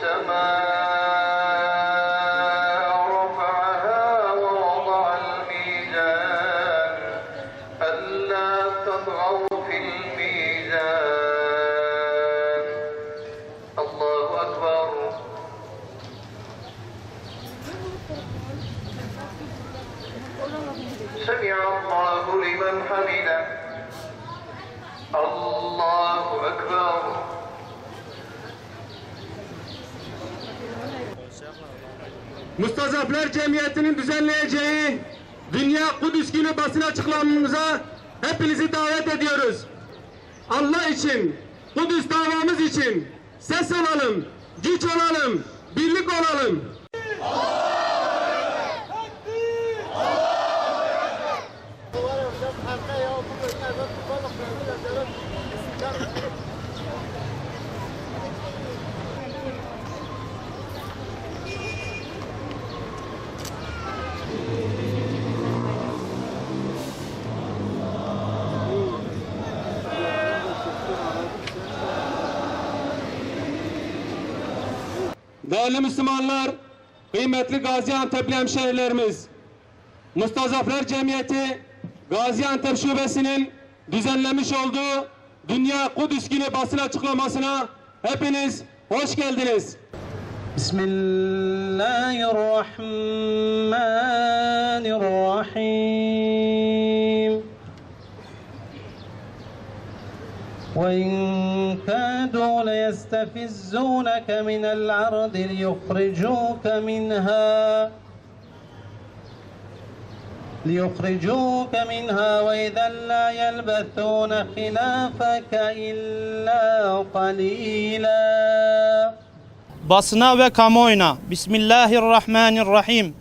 والسماء رفعها ووضع الميزان ألا تطغوا في الميزان الله أكبر سمع الله لمن حمده الله أكبر Mustazaflar Cemiyeti'nin düzenleyeceği Dünya Kudüs Günü basın açıklamamıza hepinizi davet ediyoruz. Allah için, Kudüs davamız için ses olalım, güç olalım, birlik olalım. Değerli Müslümanlar, kıymetli Gaziantep'li hemşehrilerimiz, Mustazaflar Cemiyeti Gaziantep Şubesi'nin düzenlemiş olduğu Dünya Kudüs Günü basın açıklamasına hepiniz hoş geldiniz. Bismillahirrahmanirrahim. وَإِنْ كَادُوا لَيَسْتَفِزُّونَكَ مِنَ الْأَرْضِ لِيُخْرِجُوكَ مِنْهَا وَإِذًا لَا يَلْبَثُونَ خِلَافَكَ إِلَّا قَلِيلًا. Basına ve kamuoyuna Bismillahirrahmanirrahim.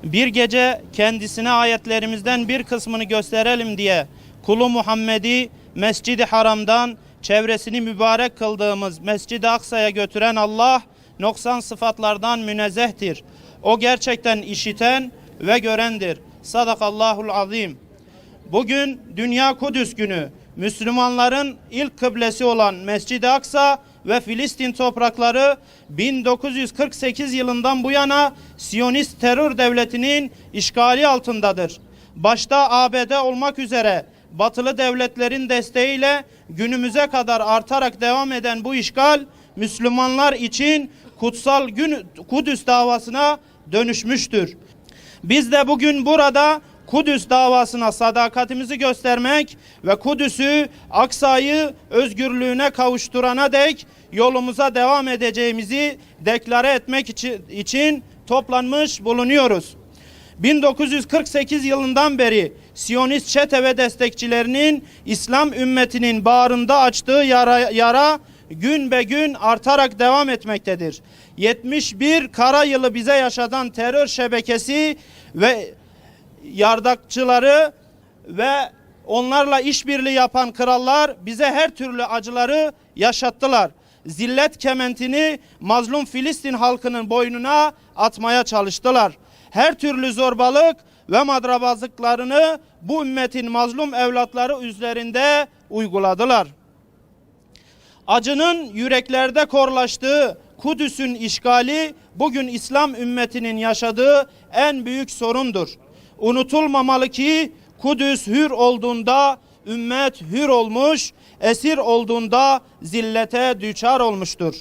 Bir gece kendisine ayetlerimizden bir kısmını gösterelim diye kulu Muhammed'i Mescid-i Haram'dan çevresini mübarek kıldığımız Mescid-i Aksa'ya götüren Allah noksan sıfatlardan münezzehtir. O gerçekten işiten ve görendir. Sadakallahul azim. Bugün Dünya Kudüs Günü. Müslümanların ilk kıblesi olan Mescid-i Aksa ve Filistin toprakları 1948 yılından bu yana Siyonist terör devletinin işgali altındadır. Başta ABD olmak üzere batılı devletlerin desteğiyle günümüze kadar artarak devam eden bu işgal Müslümanlar için kutsal Kudüs davasına dönüşmüştür. Biz de bugün burada Kudüs davasına sadakatimizi göstermek ve Kudüs'ü, Aksa'yı özgürlüğüne kavuşturana dek yolumuza devam edeceğimizi deklare etmek için toplanmış bulunuyoruz. 1948 yılından beri Siyonist çete ve destekçilerinin İslam ümmetinin bağrında açtığı yara gün be gün artarak devam etmektedir. 71 kara yılı bize yaşatan terör şebekesi ve yardakçıları ve onlarla işbirliği yapan krallar bize her türlü acıları yaşattılar. Zillet kementini mazlum Filistin halkının boynuna atmaya çalıştılar. Her türlü zorbalık ve madrabazlıklarını bu ümmetin mazlum evlatları üzerinde uyguladılar. Acının yüreklerde korlaştığı Kudüs'ün işgali bugün İslam ümmetinin yaşadığı en büyük sorundur. Unutulmamalı ki Kudüs hür olduğunda ümmet hür olmuş, esir olduğunda zillete düçar olmuştur.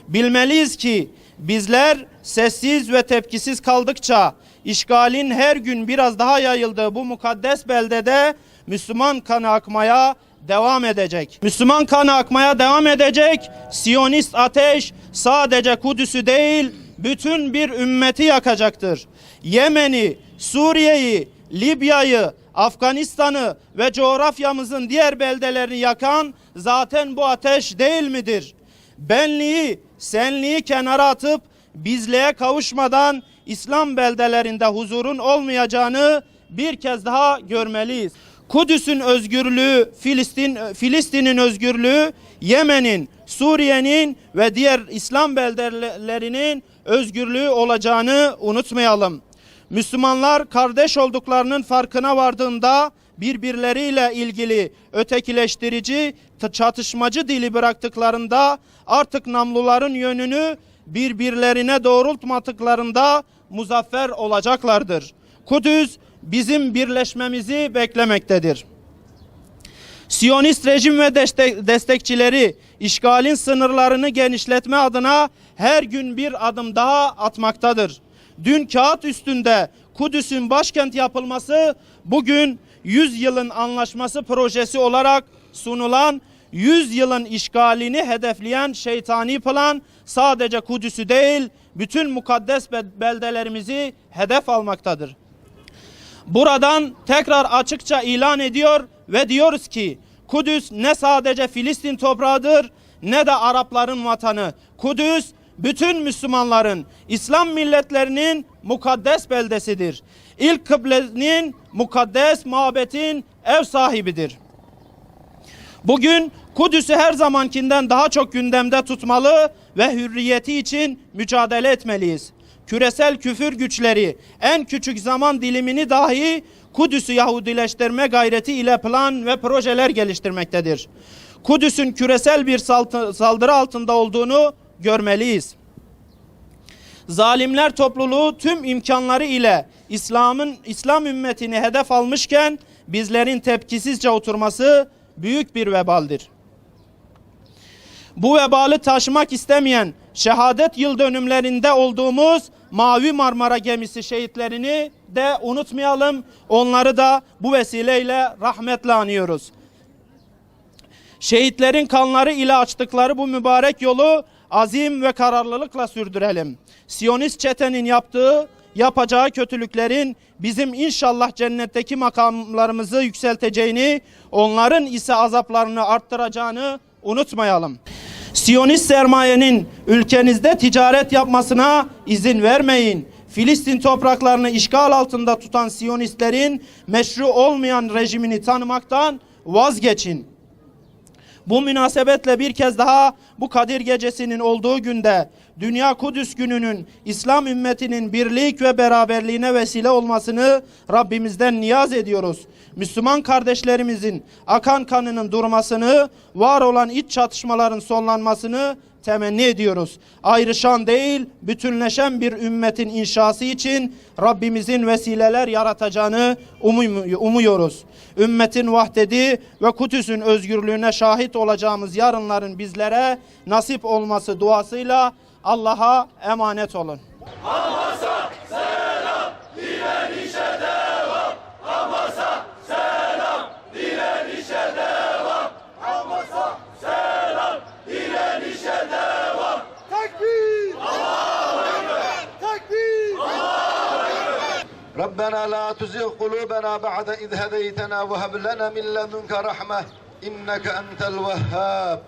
Bilmeliyiz ki bizler sessiz ve tepkisiz kaldıkça işgalin her gün biraz daha yayıldığı bu mukaddes beldede Müslüman kanı akmaya devam edecek. Müslüman kanı akmaya devam edecek. Siyonist ateş sadece Kudüs'ü değil, bütün bir ümmeti yakacaktır. Yemen'i, Suriye'yi, Libya'yı, Afganistan'ı ve coğrafyamızın diğer beldelerini yakan zaten bu ateş değil midir? Benliği, senliği kenara atıp bizliğe kavuşmadan İslam beldelerinde huzurun olmayacağını bir kez daha görmeliyiz. Kudüs'ün özgürlüğü, Filistin'in özgürlüğü, Yemen'in, Suriye'nin ve diğer İslam beldelerinin özgürlüğü olacağını unutmayalım. Müslümanlar kardeş olduklarının farkına vardığında birbirleriyle ilgili ötekileştirici, çatışmacı dili bıraktıklarında artık namluların yönünü birbirlerine doğrultmadıklarında muzaffer olacaklardır. Kudüs bizim birleşmemizi beklemektedir. Siyonist rejim ve destekçileri işgalin sınırlarını genişletme adına her gün bir adım daha atmaktadır. Dün kağıt üstünde Kudüs'ün başkent yapılması, bugün 100 yılın anlaşması projesi olarak sunulan 100 yılın işgalini hedefleyen şeytani plan sadece Kudüs'ü değil, bütün mukaddes beldelerimizi hedef almaktadır. Buradan tekrar açıkça ilan ediyor ve diyoruz ki Kudüs ne sadece Filistin toprağıdır ne de Arapların vatanı. Kudüs bütün Müslümanların, İslam milletlerinin mukaddes beldesidir. İlk kıblenin mukaddes mabetin ev sahibidir. Bugün Kudüs'ü her zamankinden daha çok gündemde tutmalı ve hürriyeti için mücadele etmeliyiz. Küresel küfür güçleri en küçük zaman dilimini dahi Kudüs'ü Yahudileştirme gayreti ile plan ve projeler geliştirmektedir. Kudüs'ün küresel bir saldırı altında olduğunu görmeliyiz. Zalimler topluluğu tüm imkanları ile İslam ümmetini hedef almışken bizlerin tepkisizce oturması büyük bir vebaldir. Bu vebalı taşımak istemeyen şehadet yıl dönümlerinde olduğumuz Mavi Marmara gemisi şehitlerini de unutmayalım. Onları da bu vesileyle rahmetle anıyoruz. Şehitlerin kanları ile açtıkları bu mübarek yolu azim ve kararlılıkla sürdürelim. Siyonist çetenin yapacağı kötülüklerin bizim inşallah cennetteki makamlarımızı yükselteceğini, onların ise azaplarını arttıracağını unutmayalım. Siyonist sermayenin ülkenizde ticaret yapmasına izin vermeyin. Filistin topraklarını işgal altında tutan Siyonistlerin meşru olmayan rejimini tanımaktan vazgeçin. Bu münasebetle bir kez daha bu Kadir Gecesi'nin olduğu günde Dünya Kudüs Günü'nün İslam ümmetinin birlik ve beraberliğine vesile olmasını Rabbimizden niyaz ediyoruz. Müslüman kardeşlerimizin akan kanının durmasını, var olan iç çatışmaların sonlanmasını temenni ediyoruz. Ayrışan değil, bütünleşen bir ümmetin inşası için Rabbimizin vesileler yaratacağını umuyoruz. Ümmetin vahdeti ve Kudüs'ün özgürlüğüne şahit olacağımız yarınların bizlere nasip olması duasıyla Allah'a emanet olun. Hamas'a selam, direnişe devam. Hamas'a selam, direnişe devam. Hamas'a selam, direnişe devam. Tekbir! Allahu Ekber! Tekbir! Allahu Ekber! ربنا لا تزغ قلوبنا بعد إذ هديتنا وهب لنا من لدنك رحمة إنك أنت الوهاب